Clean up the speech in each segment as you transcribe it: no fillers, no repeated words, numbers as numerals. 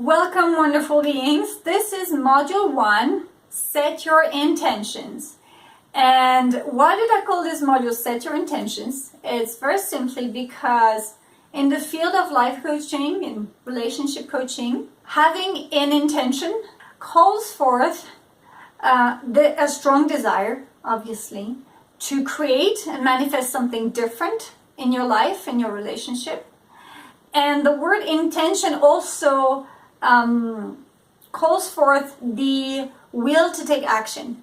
Welcome, wonderful beings. This is module 1, Set Your Intentions. And why did I call this module Set Your Intentions? It's very simply because in the field of life coaching and relationship coaching, having an intention calls forth a strong desire, obviously, to create and manifest something different in your life, in your relationship. And the word intention also calls forth the will to take action.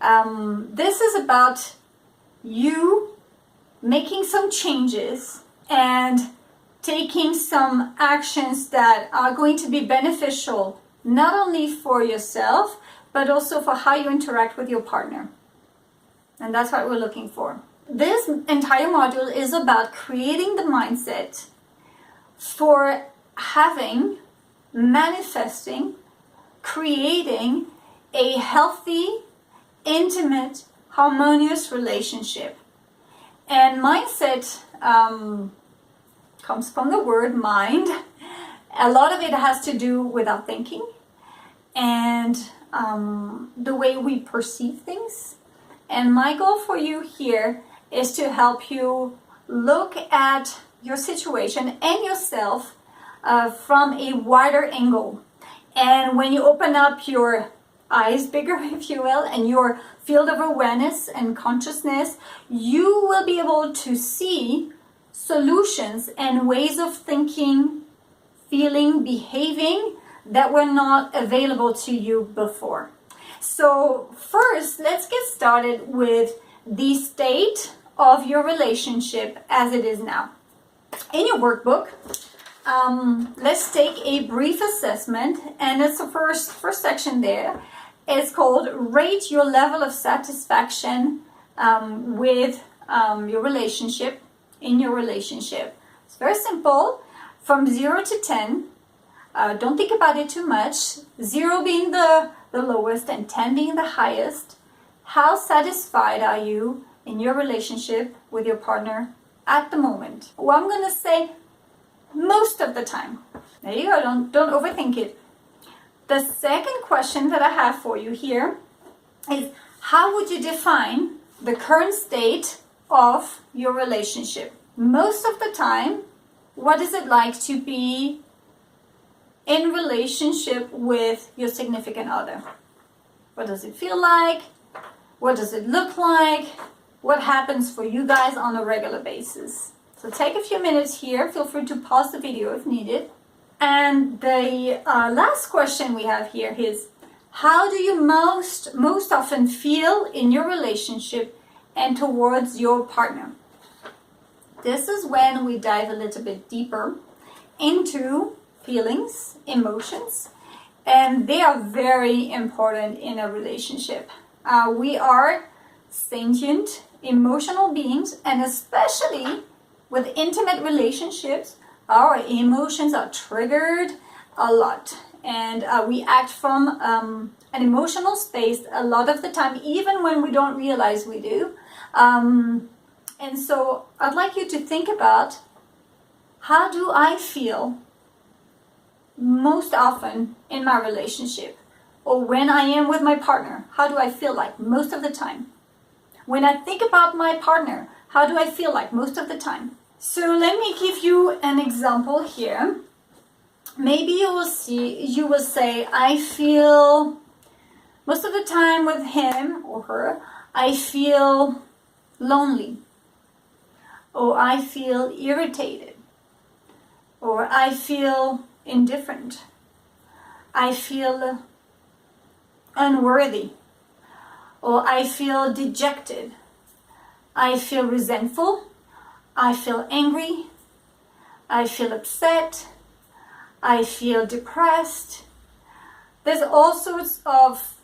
This is about you making some changes and taking some actions that are going to be beneficial not only for yourself but also for how you interact with your partner. And that's what we're looking for. This entire module is about creating the mindset for having, manifesting, creating a healthy, intimate, harmonious relationship. And mindset comes from the word mind. A lot of it has to do with our thinking and the way we perceive things. And my goal for you here is to help you look at your situation and yourself from a wider angle. And when you open up your eyes bigger, if you will, and your field of awareness and consciousness, you will be able to see solutions and ways of thinking, feeling, behaving that were not available to you before. So first, let's get started with the state of your relationship as it is now. In your workbook, let's take a brief assessment, and it's the first section there. It's called Rate Your Level of Satisfaction with your relationship, in your relationship. It's very simple, from 0 to 10. Don't think about it too much. 0 being the lowest and 10 being the highest. How satisfied are you in your relationship with your partner at the moment? Well, I'm going to say most of the time. There you go. Don't overthink it. The second question that I have for you here is, how would you define the current state of your relationship? Most of the time, what is it like to be in relationship with your significant other? What does it feel like? What does it look like? What happens for you guys on a regular basis? So take a few minutes here. Feel free to pause the video if needed. And the last question we have here is, how do you most often feel in your relationship and towards your partner? This is when we dive a little bit deeper into feelings, emotions, and they are very important in a relationship. We are sentient, emotional beings, and especially with intimate relationships, our emotions are triggered a lot, and we act from an emotional space a lot of the time, even when we don't realize we do. And so I'd like you to think about, how do I feel most often in my relationship? Or when I am with my partner, how do I feel like most of the time? When I think about my partner, how do I feel like most of the time? So let me give you an example here. Maybe you will say, I feel most of the time with him or her, I feel lonely, or I feel irritated, or I feel indifferent, I feel unworthy, or I feel dejected, I feel resentful, I feel angry, I feel upset, I feel depressed. There's all sorts of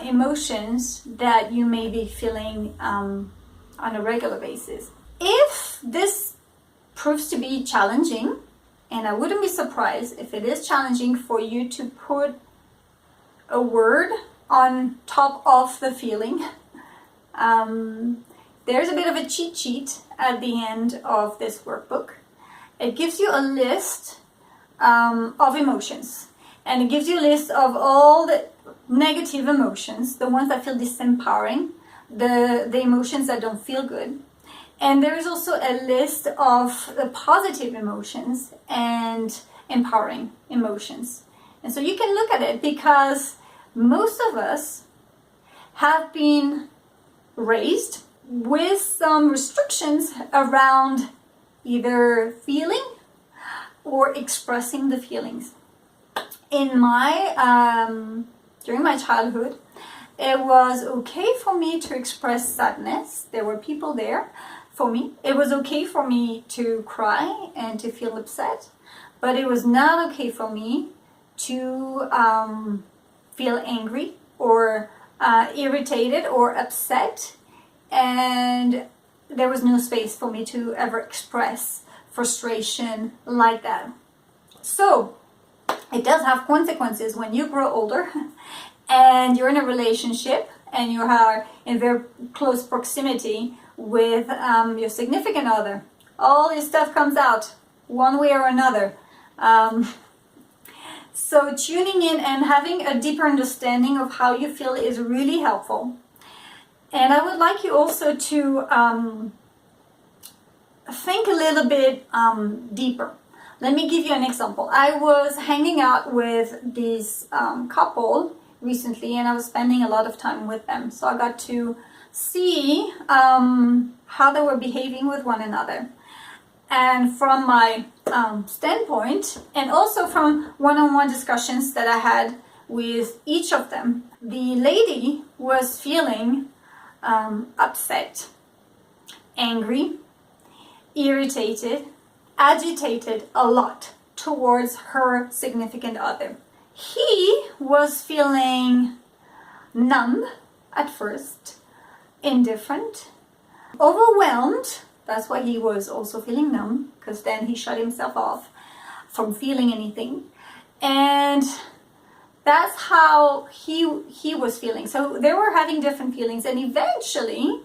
emotions that you may be feeling on a regular basis. If this proves to be challenging, and I wouldn't be surprised if it is challenging for you to put a word on top of the feeling, there's a bit of a cheat sheet at the end of this workbook. It gives you a list of emotions. And it gives you a list of all the negative emotions, the ones that feel disempowering, the emotions that don't feel good. And there is also a list of the positive emotions and empowering emotions. And so you can look at it, because most of us have been raised with some restrictions around either feeling or expressing the feelings. In during my childhood, it was okay for me to express sadness. There were people there for me. It was okay for me to cry and to feel upset, but it was not okay for me to feel angry or irritated or upset, and there was no space for me to ever express frustration like that. So it does have consequences when you grow older and you're in a relationship and you are in very close proximity with your significant other. All this stuff comes out one way or another. So tuning in and having a deeper understanding of how you feel is really helpful. And I would like you also to think a little bit deeper. Let me give you an example. I was hanging out with this couple recently, and I was spending a lot of time with them. So I got to see how they were behaving with one another. And from my standpoint, and also from one-on-one discussions that I had with each of them, the lady was feeling upset, angry, irritated, agitated a lot towards her significant other. He was feeling numb at first, indifferent, overwhelmed. That's why he was also feeling numb, because then he shut himself off from feeling anything. And that's how he was feeling. So they were having different feelings. And eventually,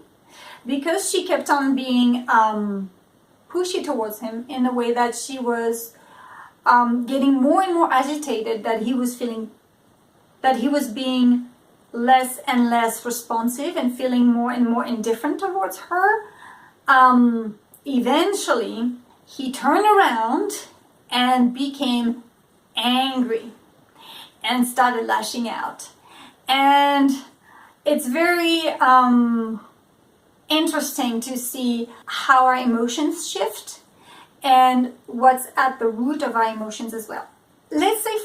because she kept on being pushy towards him in a way that she was getting more and more agitated, that he was feeling, that he was being less and less responsive and feeling more and more indifferent towards her, eventually he turned around and became angry and started lashing out. And it's very interesting to see how our emotions shift and what's at the root of our emotions as well. Let's say,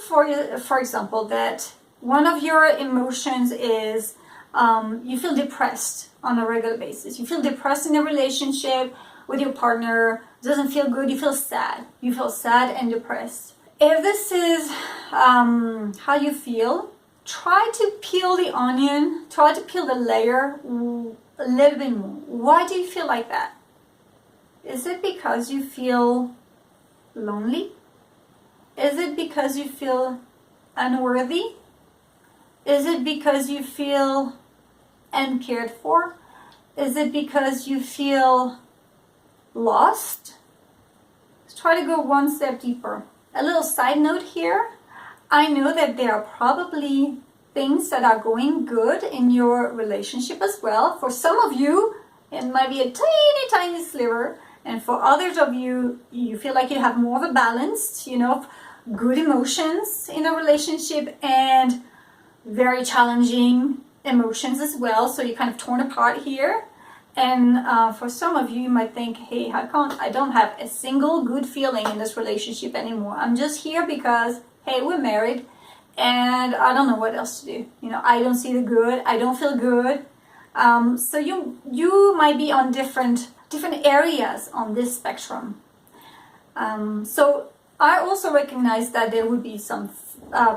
for example, that one of your emotions is you feel depressed on a regular basis. You feel depressed in a relationship with your partner. It doesn't feel good. You feel sad. You feel sad and depressed. If this is how you feel, try to peel the onion. Try to peel the layer a little bit more. Why do you feel like that? Is it because you feel lonely? Is it because you feel unworthy? Is it because you feel uncared for? Is it because you feel lost? Let's try to go one step deeper. A little side note here. I know that there are probably things that are going good in your relationship as well. For some of you, it might be a tiny, tiny sliver. And for others of you, you feel like you have more of a balance, good emotions in a relationship and very challenging emotions as well. So you're kind of torn apart here. And for some of you, you might think, hey, I don't have a single good feeling in this relationship anymore. I'm just here because, hey, we're married and I don't know what else to do. I don't see the good. I don't feel good. So you might be on different areas on this spectrum. So I also recognize that there would be some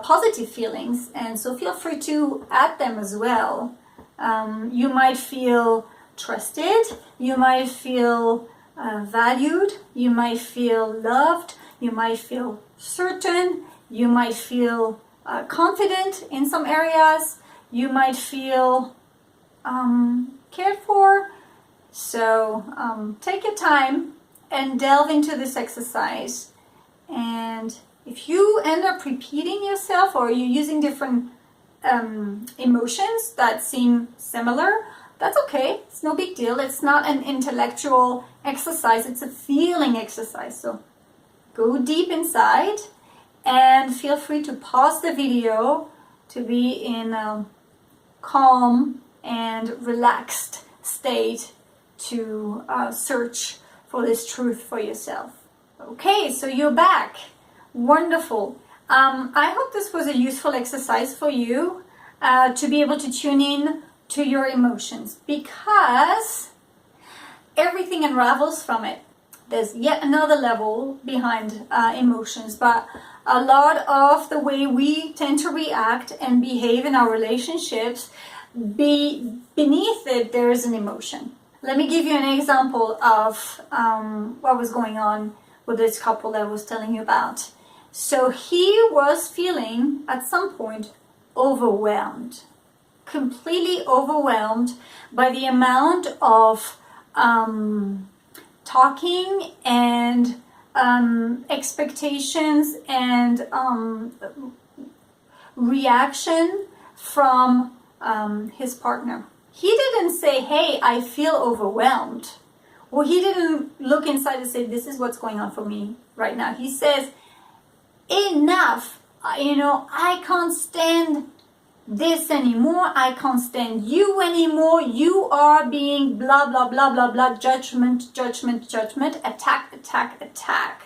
positive feelings, and so feel free to add them as well. You might feel trusted, you might feel valued, you might feel loved, you might feel certain, you might feel confident in some areas, you might feel cared for. So take your time and delve into this exercise and If you end up repeating yourself or you're using different emotions that seem similar, that's okay. It's no big deal. It's not an intellectual exercise. It's a feeling exercise. So go deep inside and feel free to pause the video to be in a calm and relaxed state to search for this truth for yourself. Okay, so you're back. Wonderful. I hope this was a useful exercise for you to be able to tune in to your emotions, because everything unravels from it. There's yet another level behind emotions, but a lot of the way we tend to react and behave in our relationships, beneath it, there is an emotion. Let me give you an example of what was going on with this couple that I was telling you about. So he was feeling at some point overwhelmed, completely overwhelmed by the amount of talking and expectations and reaction from his partner. He didn't say, hey, I feel overwhelmed. Or he didn't look inside and say, this is what's going on for me right now. He says, enough, I can't stand this anymore. I can't stand you anymore. You are being blah, blah, blah, blah, blah, judgment, judgment, judgment, attack, attack, attack.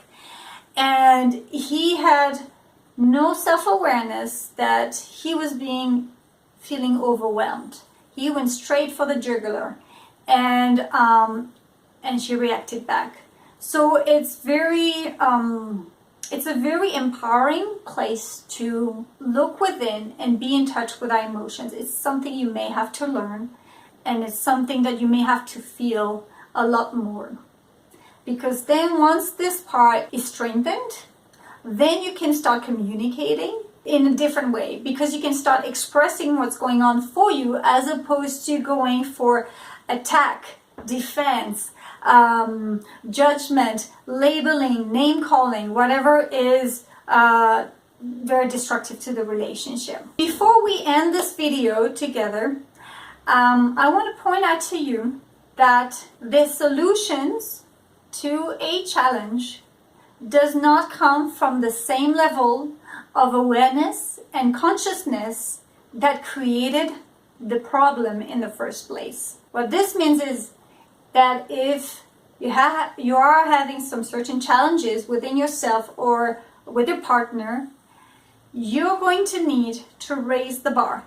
And he had no self-awareness that he was feeling overwhelmed. He went straight for the jugular, and she reacted back. So it's a very empowering place to look within and be in touch with our emotions. It's something you may have to learn, and it's something that you may have to feel a lot more. Because then once this part is strengthened, then you can start communicating in a different way, because you can start expressing what's going on for you as opposed to going for attack, defense, judgment, labeling, name calling, whatever is very destructive to the relationship. Before we end this video together, I want to point out to you that the solutions to a challenge does not come from the same level of awareness and consciousness that created the problem in the first place. What this means is that if you are having some certain challenges within yourself or with your partner, you're going to need to raise the bar.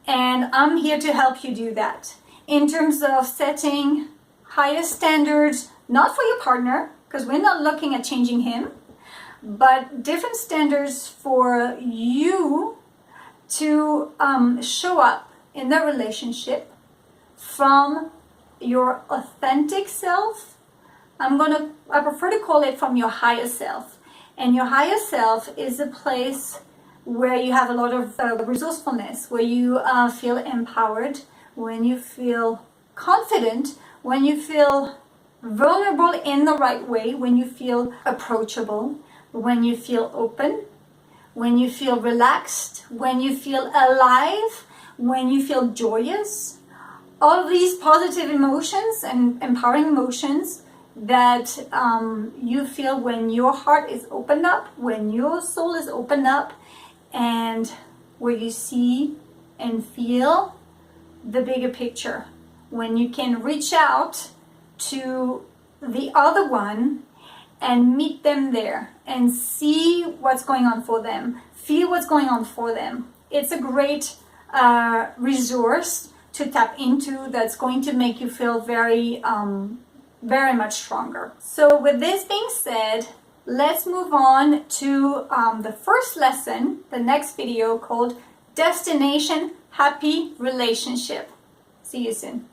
And I'm here to help you do that in terms of setting higher standards, not for your partner, because we're not looking at changing him, but different standards for you to show up in the relationship from your authentic self. I prefer to call it from your higher self. And your higher self is a place where you have a lot of resourcefulness, where you feel empowered, when you feel confident, when you feel vulnerable in the right way, when you feel approachable, when you feel open, when you feel relaxed, when you feel alive, when you feel joyous. All of these positive emotions and empowering emotions that you feel when your heart is opened up, when your soul is opened up, and where you see and feel the bigger picture. When you can reach out to the other one and meet them there and see what's going on for them, feel what's going on for them. It's a great resource to tap into that's going to make you feel very much stronger. So with this being said, let's move on to the first lesson, the next video, called Destination Happy Relationship. See you soon.